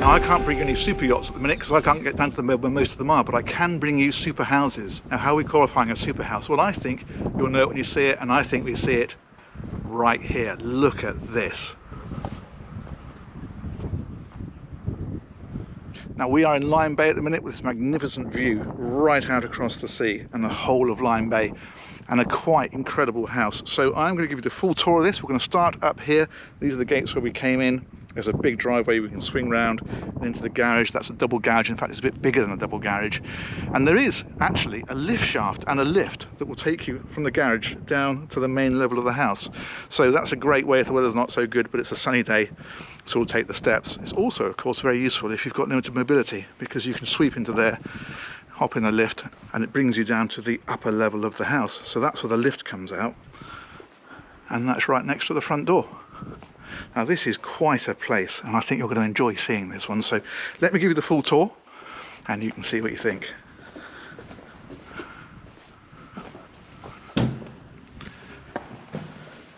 Now, I can't bring any super yachts at the minute because I can't get down to the middle where most of them are, but I can bring you super houses. Now, how are we qualifying a super house? Well, I think you'll know it when you see it, and I think we see it right here. Look at this. Now, we are in Lyme Bay at the minute with this magnificent view right out across the sea and the whole of Lyme Bay, and a quite incredible house. So I'm going to give you the full tour of this. We're going to start up here. These are the gates where we came in. There's a big driveway we can swing round and into the garage. That's a double garage. In fact, it's a bit bigger than a double garage. And there is actually a lift shaft and a lift that will take you from the garage down to the main level of the house. So that's a great way if the weather's not so good, but it's a sunny day, so we'll take the steps. It's also, of course, very useful if you've got limited mobility, because you can sweep into there, hop in a lift, and it brings you down to the upper level of the house. So that's where the lift comes out, and that's right next to the front door. Now, this is quite a place, and I think you're going to enjoy seeing this one. So let me give you the full tour and you can see what you think.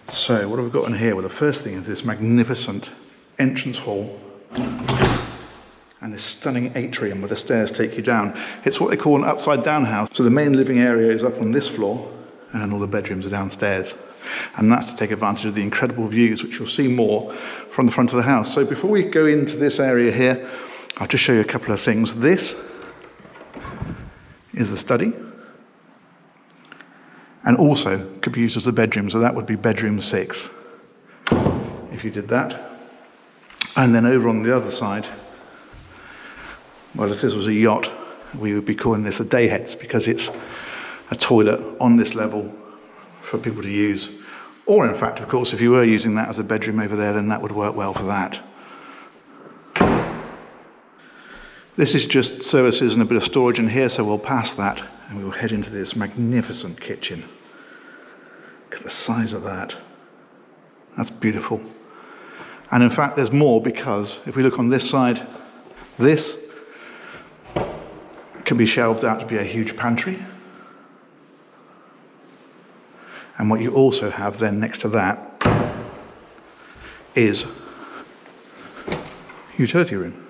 So what have we got in here? Well, the first thing is this magnificent entrance hall and this stunning atrium where the stairs take you down. It's what they call an upside down house. So the main living area is up on this floor and all the bedrooms are downstairs. And that's to take advantage of the incredible views, which you'll see more from the front of the house. So before we go into this area here, I'll just show you a couple of things. This is the study, and also could be used as a bedroom, so that would be bedroom 6 if you did that. And then over on the other side, well, if this was a yacht, we would be calling this a day heads, because it's a toilet on this level for people to use. Or in fact, of course, if you were using that as a bedroom over there, then that would work well for that. This is just services and a bit of storage in here, so we'll pass that and we will head into this magnificent kitchen. Look at the size of that. That's beautiful. And in fact, there's more, because if we look on this side, this can be shelved out to be a huge pantry. And what you also have then next to that is utility room.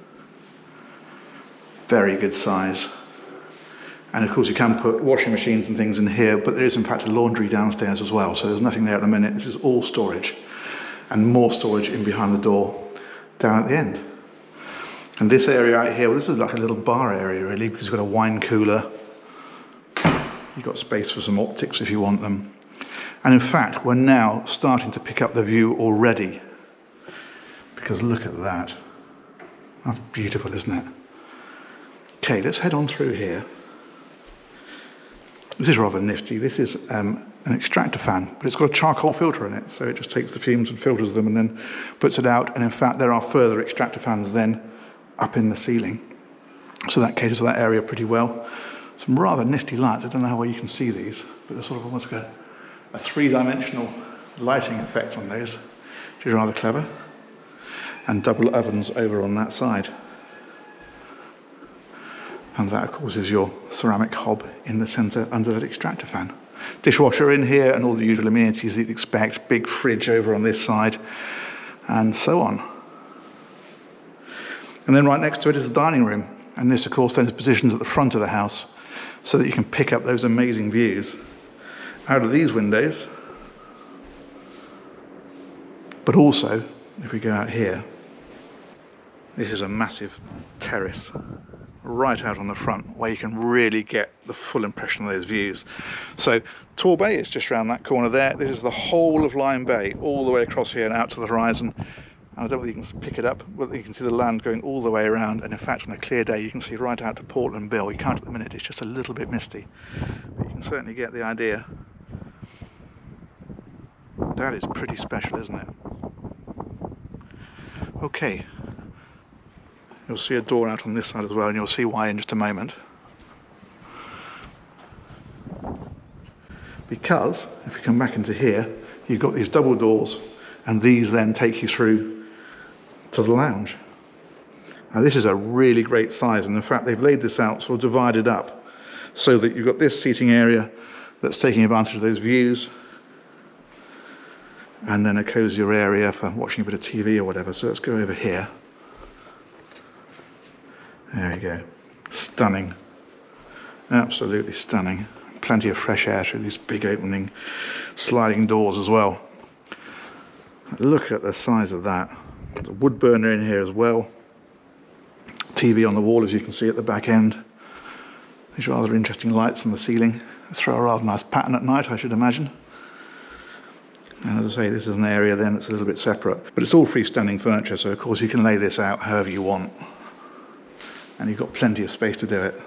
Very good size. And of course you can put washing machines and things in here, but there is in fact a laundry downstairs as well, so there's nothing there at the minute. This is all storage, and more storage in behind the door down at the end. And this area out here, well, this is like a little bar area really, because you've got a wine cooler. You've got space for some optics if you want them. And in fact, we're now starting to pick up the view already, because look at that. That's beautiful, isn't it? Okay, let's head on through here. This is rather nifty. This is an extractor fan, but it's got a charcoal filter in it, so it just takes the fumes and filters them and then puts it out. And in fact, there are further extractor fans then up in the ceiling, so that caters to that area pretty well. Some rather nifty lights. I don't know how well you can see these, but they're sort of almost like a three-dimensional lighting effect on those, which is rather clever. And double ovens over on that side. And that, of course, is your ceramic hob in the centre under that extractor fan. Dishwasher in here and all the usual amenities that you'd expect. Big fridge over on this side, and so on. And then right next to it is the dining room. And this, of course, then is positioned at the front of the house so that you can pick up those amazing views out of these windows. But also, if we go out here, this is a massive terrace right out on the front where you can really get the full impression of those views. So Tor Bay is just around that corner there. This is the whole of Lyme Bay, all the way across here and out to the horizon. And I don't know whether you can pick it up, but you can see the land going all the way around. And in fact, on a clear day, you can see right out to Portland Bill. You can't at the minute, it's just a little bit misty. But you can certainly get the idea. That is pretty special, isn't it? Okay. You'll see a door out on this side as well, and you'll see why in just a moment. Because if we come back into here, you've got these double doors, and these then take you through to the lounge. Now this is a really great size, and in fact they've laid this out sort of divided up so that you've got this seating area that's taking advantage of those views, and then a cozier area for watching a bit of TV or whatever. So let's go over here. There we go. Stunning. Absolutely stunning. Plenty of fresh air through these big opening sliding doors as well. Look at the size of that. There's a wood burner in here as well. TV on the wall, as you can see at the back end. These rather interesting lights on the ceiling. Throw a rather nice pattern at night, I should imagine. And as I say, this is an area then that's a little bit separate. But it's all freestanding furniture, so of course you can lay this out however you want. And you've got plenty of space to do it.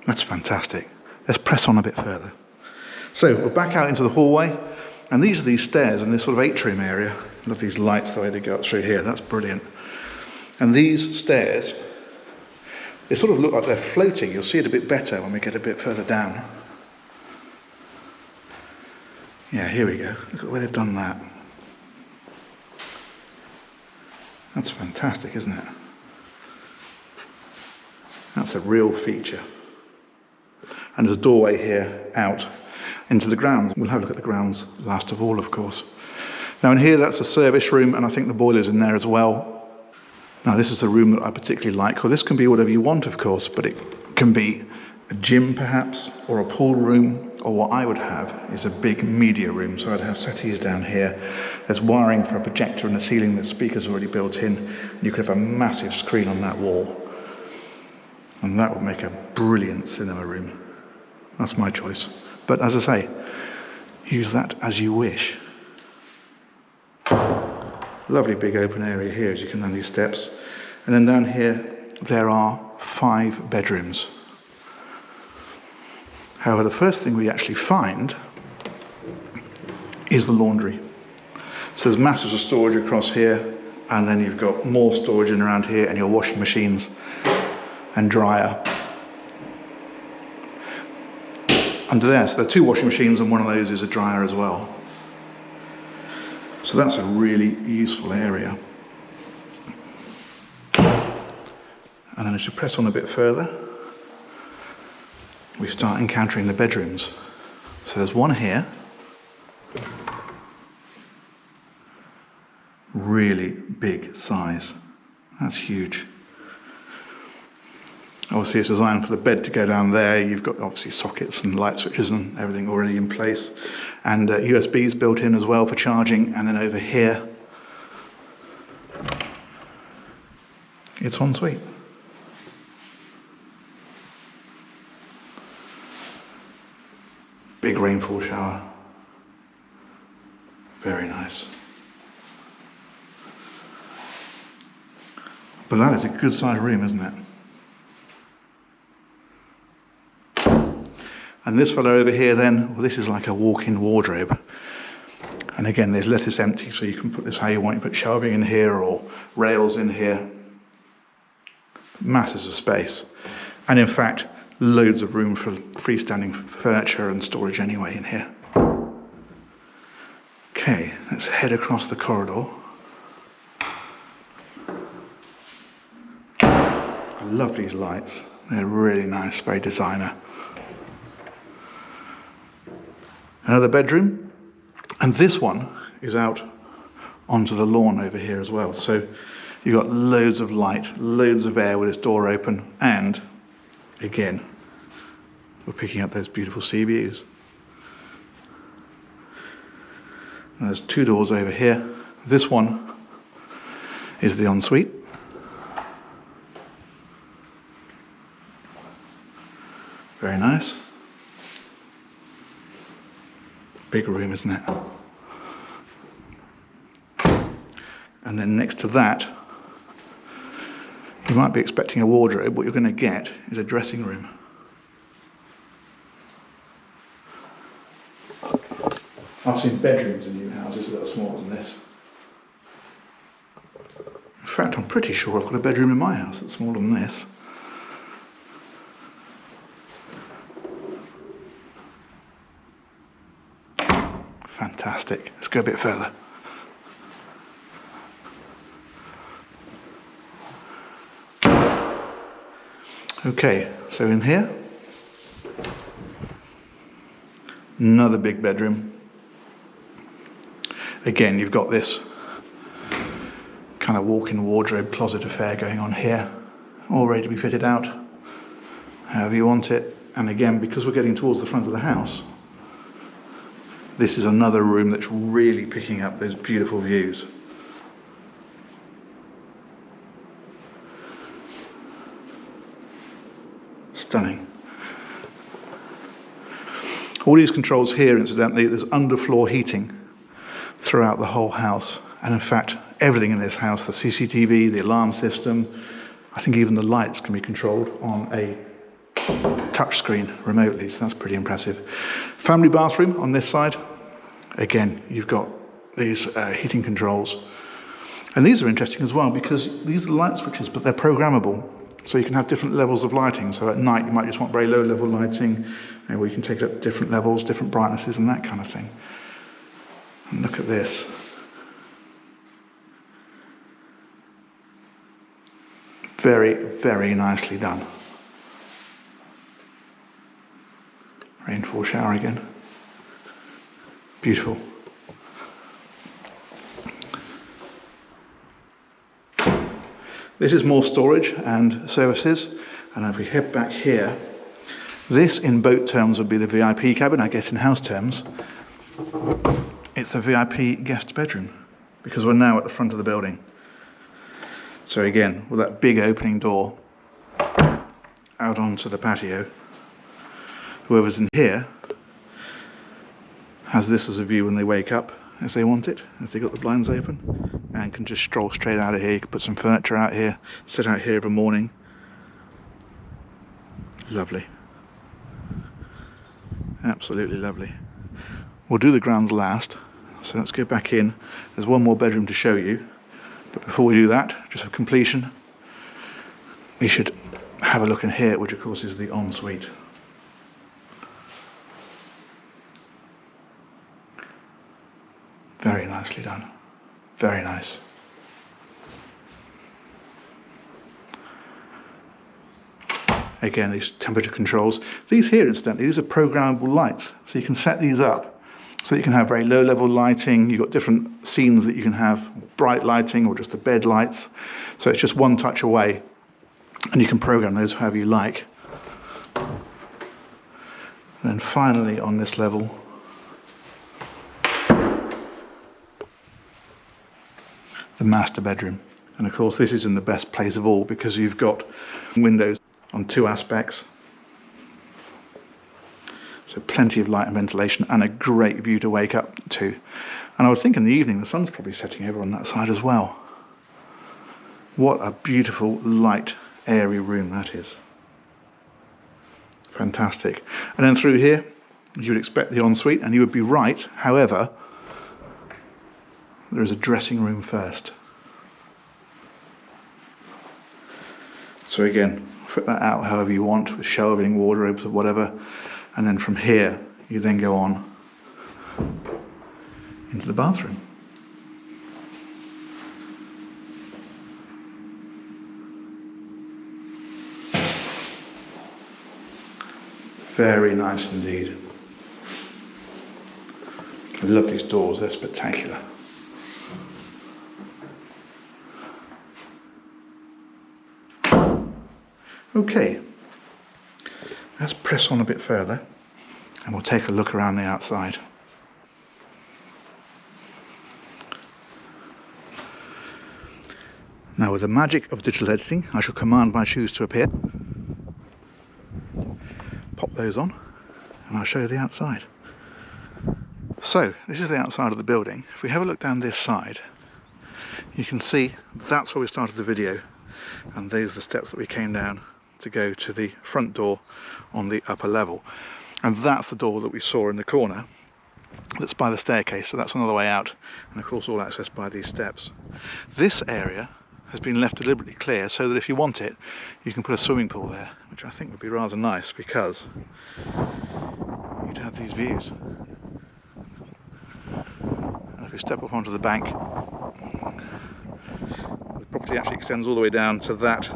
That's fantastic. Let's press on a bit further. So we're back out into the hallway, and these are these stairs in this sort of atrium area. I love these lights, the way they go up through here. That's brilliant. And these stairs, they sort of look like they're floating. You'll see it a bit better when we get a bit further down. Yeah, here we go. Look at the way they've done that. That's fantastic, isn't it? That's a real feature. And there's a doorway here out into the grounds. We'll have a look at the grounds last of all, of course. Now in here, that's a service room, and I think the boiler's in there as well. Now this is the room that I particularly like. Well, this can be whatever you want, of course, but it can be a gym perhaps, or a pool room, or what I would have is a big media room. So I'd have settees down here. There's wiring for a projector in the ceiling. The speaker's already built in. You could have a massive screen on that wall. And that would make a brilliant cinema room. That's my choice. But as I say, use that as you wish. Lovely big open area here as you come down these steps. And then down here, there are 5 bedrooms. However, the first thing we actually find is the laundry. So there's masses of storage across here, and then you've got more storage in around here, and your washing machines and dryer. Under there, so there are 2 washing machines, and one of those is a dryer as well. So that's a really useful area. And then as you press on a bit further, we start encountering the bedrooms. So there's one here. Really big size. That's huge. Obviously it's designed for the bed to go down there. You've got obviously sockets and light switches and everything already in place. And USBs built in as well for charging. And then over here, it's ensuite. Big rainfall shower. Very nice. But that is a good sized room, isn't it? And this fellow over here then, well, this is like a walk-in wardrobe. And again, there's lettuce empty, so you can put this how you want. You put shelving in here or rails in here. Masses of space. And in fact, loads of room for freestanding furniture and storage anyway in here. Okay, let's head across the corridor. I love these lights. They're really nice, very designer. Another bedroom, and this one is out onto the lawn over here as well. So you've got loads of light, loads of air with this door open, and again, we're picking up those beautiful sea views. And there's 2 doors over here. This one is the ensuite. Very nice. Big room, isn't it? And then next to that, you might be expecting a wardrobe. What you're going to get is a dressing room. I've seen bedrooms in new houses that are smaller than this. In fact, I'm pretty sure I've got a bedroom in my house that's smaller than this. Fantastic. Let's go a bit further. Okay, so in here, another big bedroom. Again, you've got this kind of walk-in wardrobe closet affair going on here, all ready to be fitted out however you want it. And again, because we're getting towards the front of the house, this is another room that's really picking up those beautiful views. Stunning. All these controls here, incidentally, there's underfloor heating throughout the whole house. And in fact, everything in this house, the CCTV, the alarm system, I think even the lights can be controlled on a touchscreen remotely, so that's pretty impressive. Family bathroom on this side. Again, you've got these heating controls. And these are interesting as well because these are light switches, but they're programmable. So you can have different levels of lighting. So at night, you might just want very low level lighting, or you can take it up to different levels, different brightnesses and that kind of thing. And look at this. Very, very nicely done. Rainfall shower again. Beautiful. This is more storage and services. And if we head back here, this in boat terms would be the VIP cabin. I guess in house terms, it's the VIP guest bedroom because we're now at the front of the building. So again, with that big opening door out onto the patio, whoever's in here has this as a view when they wake up, if they want it, if they've got the blinds open, and can just stroll straight out of here. You can put some furniture out here, sit out here of a morning. Lovely. Absolutely lovely. We'll do the grounds last, so let's go back in. There's one more bedroom to show you, but before we do that, just for completion, we should have a look in here, which of course is the ensuite. Very nicely done. Very nice. Again, these temperature controls. These here, incidentally, these are programmable lights. So you can set these up so you can have very low level lighting. You've got different scenes that you can have, bright lighting or just the bed lights. So it's just one touch away and you can program those however you like. And then finally on this level, the master bedroom. And of course this is in the best place of all because you've got windows on two aspects. So plenty of light and ventilation and a great view to wake up to. And I would think in the evening the sun's probably setting over on that side as well. What a beautiful, light, airy room that is. Fantastic. And then through here, you would expect the ensuite, and you would be right. However, there is a dressing room first. So again, fit that out however you want, with shelving, wardrobes or whatever. And then from here, you then go on into the bathroom. Very nice indeed. I love these doors, they're spectacular. Okay, let's press on a bit further and we'll take a look around the outside. Now with the magic of digital editing, I shall command my shoes to appear. Pop those on and I'll show you the outside. So this is the outside of the building. If we have a look down this side, you can see that's where we started the video, and these are the steps that we came down to go to the front door on the upper level. And that's the door that we saw in the corner that's by the staircase, so that's another way out, and of course all accessed by these steps. This area has been left deliberately clear so that if you want it, you can put a swimming pool there, which I think would be rather nice because you'd have these views. And if we step up onto the bank, the property actually extends all the way down to that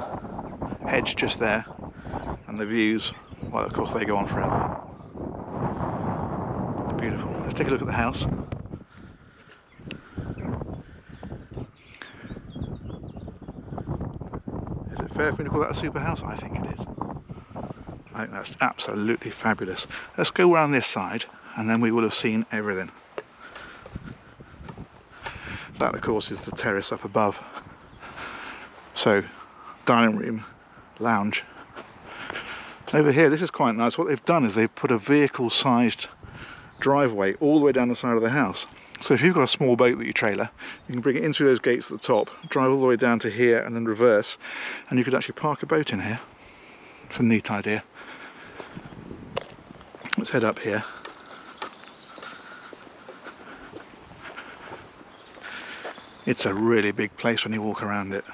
hedge just there, and the views, well, of course they go on forever. They're beautiful. Let's take a look at the house. fair for me to call that a super house? I think it is. I think that's absolutely fabulous. Let's go around this side and then we will have seen everything. That of course is the terrace up above. So, dining room, lounge. Over here, this is quite nice. What they've done is they've put a vehicle-sized driveway all the way down the side of the house. So if you've got a small boat that you trailer, you can bring it in through those gates at the top, drive all the way down to here and then reverse, and you could actually park a boat in here. It's a neat idea. Let's head up here. It's a really big place when you walk around it.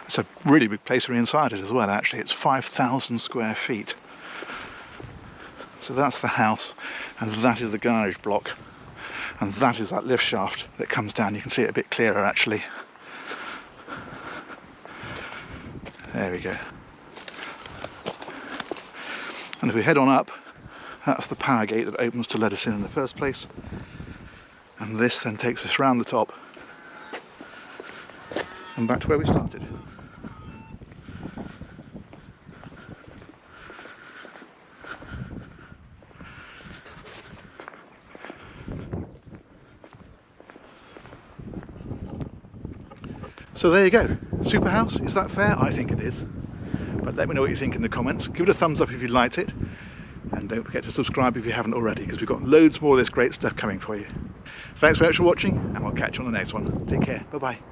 It's a really big place when you're inside it as well, actually. It's 5,000 square feet. So that's the house, and that is the garage block. And that is that lift shaft that comes down. You can see it a bit clearer, actually. There we go. And if we head on up, that's the power gate that opens to let us in the first place. And this then takes us round the top and back to where we started. So there you go. Super house, is that fair? I think it is. But let me know what you think in the comments. Give it a thumbs up if you liked it. And don't forget to subscribe if you haven't already, because we've got loads more of this great stuff coming for you. Thanks very much for watching, and we'll catch you on the next one. Take care. Bye-bye.